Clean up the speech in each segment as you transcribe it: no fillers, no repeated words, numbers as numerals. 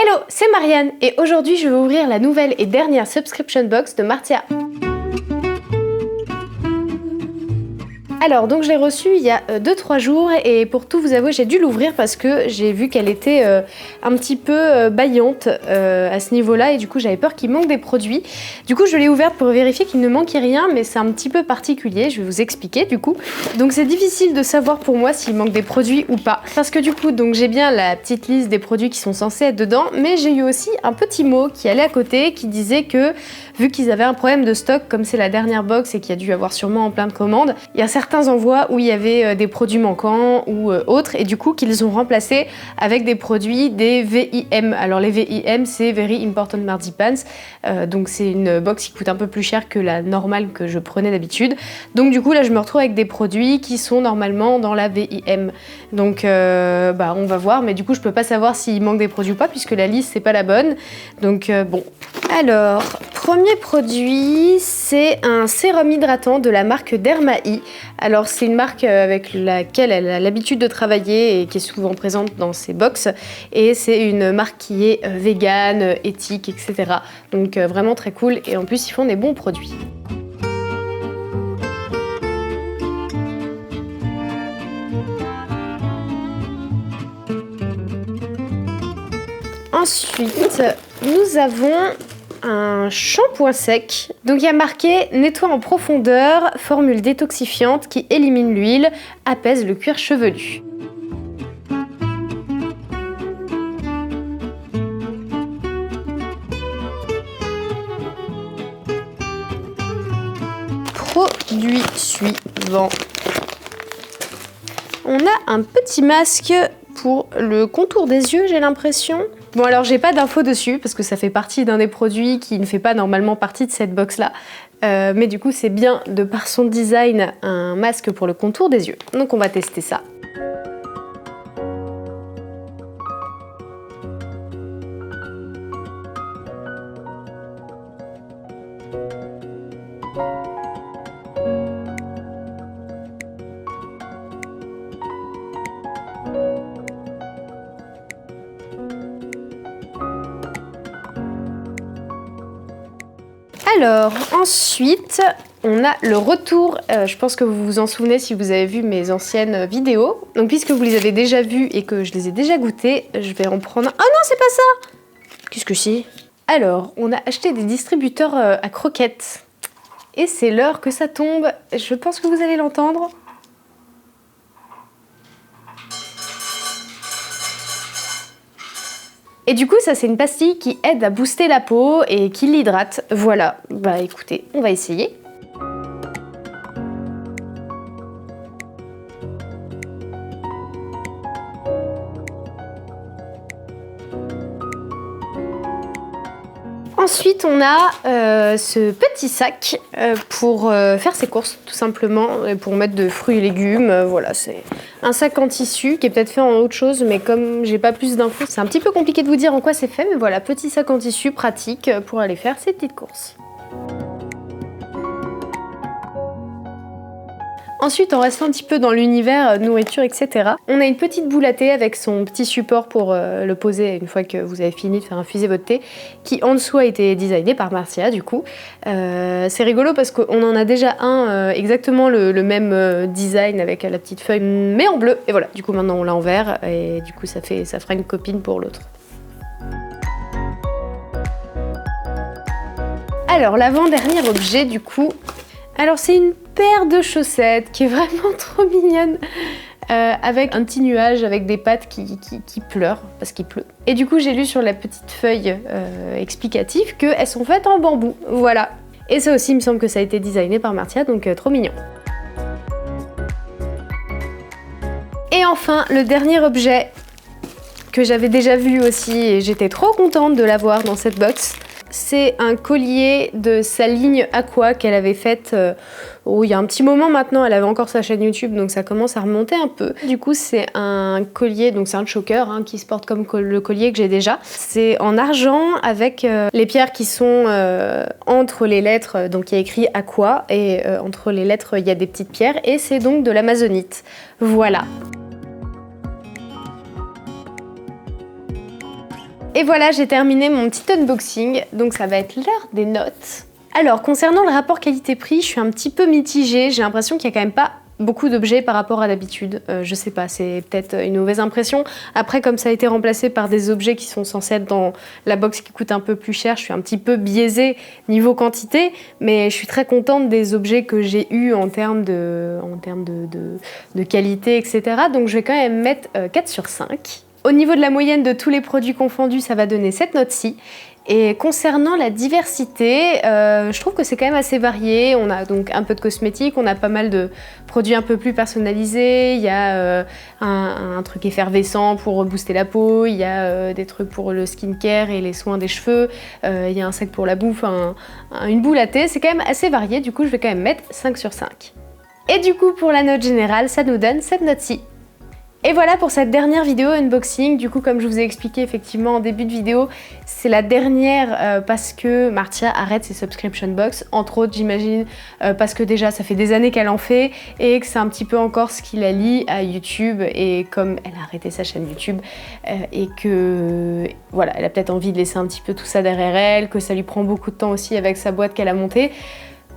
Hello, c'est Marianne et aujourd'hui je vais ouvrir la nouvelle et dernière subscription box de Martia. Alors donc je l'ai reçue il y a 2-3 jours et pour tout vous avouer j'ai dû l'ouvrir parce que j'ai vu qu'elle était un petit peu bâillante à ce niveau-là et du coup j'avais peur qu'il manque des produits. Du coup je l'ai ouverte pour vérifier qu'il ne manquait rien, mais c'est un petit peu particulier, je vais vous expliquer du coup. Donc c'est difficile de savoir pour moi s'il manque des produits ou pas, parce que du coup donc j'ai bien la petite liste des produits qui sont censés être dedans, mais j'ai eu aussi un petit mot qui allait à côté qui disait que vu qu'ils avaient un problème de stock, comme c'est la dernière box et qu'il y a dû avoir sûrement en plein de commandes, il y a certains envois où il y avait des produits manquants ou autres, et du coup qu'ils ont remplacé avec des produits des VIM. Alors les VIM c'est Very Important Marzipan, donc c'est une box qui coûte un peu plus cher que la normale que je prenais d'habitude. Donc du coup là je me retrouve avec des produits qui sont normalement dans la VIM. Donc on va voir, mais du coup je peux pas savoir s'il manque des produits ou pas puisque la liste c'est pas la bonne. Donc bon. Alors, premier produit, c'est un sérum hydratant de la marque Dermae. Alors c'est une marque avec laquelle elle a l'habitude de travailler et qui est souvent présente dans ses box. Et c'est une marque qui est végane, éthique, etc. Donc vraiment très cool et en plus ils font des bons produits. Ensuite, nous avons un shampoing sec. Donc il y a marqué nettoie en profondeur, formule détoxifiante qui élimine l'huile, apaise le cuir chevelu. Produit suivant. On a un petit masque pour le contour des yeux, j'ai l'impression. Bon alors j'ai pas d'infos dessus parce que ça fait partie d'un des produits qui ne fait pas normalement partie de cette box là. Mais du coup c'est bien de par son design un masque pour le contour des yeux. Donc on va tester ça. Alors ensuite on a le retour, je pense que vous vous en souvenez si vous avez vu mes anciennes vidéos. Donc puisque vous les avez déjà vues et que je les ai déjà goûtées, je vais en prendre un. Oh non c'est pas ça! Qu'est-ce que c'est? Alors on a acheté des distributeurs à croquettes et c'est l'heure que ça tombe, je pense que vous allez l'entendre. Et du coup, ça c'est une pastille qui aide à booster la peau et qui l'hydrate. Voilà, bah écoutez, on va essayer. Ensuite, on a ce petit sac pour faire ses courses, tout simplement, et pour mettre de fruits et légumes. Voilà, c'est un sac en tissu qui est peut-être fait en autre chose, mais comme j'ai pas plus d'infos, c'est un petit peu compliqué de vous dire en quoi c'est fait. Mais voilà, petit sac en tissu pratique pour aller faire ses petites courses. Ensuite, en restant un petit peu dans l'univers nourriture, etc., on a une petite boule à thé avec son petit support pour le poser une fois que vous avez fini de faire infuser votre thé, qui en dessous a été designé par Martia du coup. C'est rigolo parce qu'on en a déjà un exactement le même design avec la petite feuille, mais en bleu. Et voilà, du coup maintenant on l'a en vert et du coup ça fera une copine pour l'autre. Alors l'avant-dernier objet du coup, alors c'est une paire de chaussettes qui est vraiment trop mignonne avec un petit nuage avec des pattes qui pleurent parce qu'il pleut. Et du coup j'ai lu sur la petite feuille explicative qu'elles sont faites en bambou, voilà. Et ça aussi il me semble que ça a été designé par Martia, donc trop mignon. Et enfin le dernier objet que j'avais déjà vu aussi et j'étais trop contente de l'avoir dans cette box. C'est un collier de sa ligne Aqua qu'elle avait faite il y a un petit moment maintenant. Elle avait encore sa chaîne YouTube, donc ça commence à remonter un peu. Du coup, c'est un collier, donc c'est un choker qui se porte comme le collier que j'ai déjà. C'est en argent avec les pierres qui sont entre les lettres, donc il y a écrit Aqua, et entre les lettres, il y a des petites pierres, et c'est donc de l'amazonite. Voilà. Et voilà, j'ai terminé mon petit unboxing, donc ça va être l'heure des notes. Alors, concernant le rapport qualité-prix, je suis un petit peu mitigée, j'ai l'impression qu'il y a quand même pas beaucoup d'objets par rapport à d'habitude. Je sais pas, c'est peut-être une mauvaise impression. Après, comme ça a été remplacé par des objets qui sont censés être dans la box qui coûte un peu plus cher, je suis un petit peu biaisée niveau quantité, mais je suis très contente des objets que j'ai eus en termes de qualité, etc. Donc je vais quand même mettre 4 sur 5. Au niveau de la moyenne de tous les produits confondus, ça va donner cette note-ci. Et concernant la diversité, je trouve que c'est quand même assez varié. On a donc un peu de cosmétiques, on a pas mal de produits un peu plus personnalisés. Il y a un truc effervescent pour booster la peau, il y a des trucs pour le skincare et les soins des cheveux, il y a un sac pour la bouffe, une boule à thé. C'est quand même assez varié, du coup je vais quand même mettre 5 sur 5. Et du coup pour la note générale, ça nous donne cette note-ci. Et voilà pour cette dernière vidéo unboxing. Du coup, comme je vous ai expliqué effectivement en début de vidéo, c'est la dernière parce que Martia arrête ses subscription box. Entre autres, j'imagine, parce que déjà, ça fait des années qu'elle en fait et que c'est un petit peu encore ce qui la lie à YouTube. Et comme elle a arrêté sa chaîne YouTube et que voilà, elle a peut-être envie de laisser un petit peu tout ça derrière elle, que ça lui prend beaucoup de temps aussi avec sa boîte qu'elle a montée.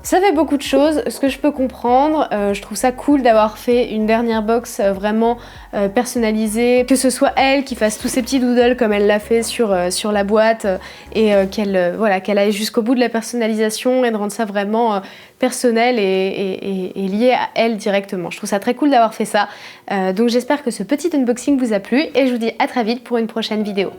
Ça fait beaucoup de choses, ce que je peux comprendre. Je trouve ça cool d'avoir fait une dernière box vraiment personnalisée, que ce soit elle qui fasse tous ses petits doodles comme elle l'a fait sur la boîte et qu'elle aille jusqu'au bout de la personnalisation et de rendre ça vraiment personnel et lié à elle directement. Je trouve ça très cool d'avoir fait ça. Donc j'espère que ce petit unboxing vous a plu et je vous dis à très vite pour une prochaine vidéo.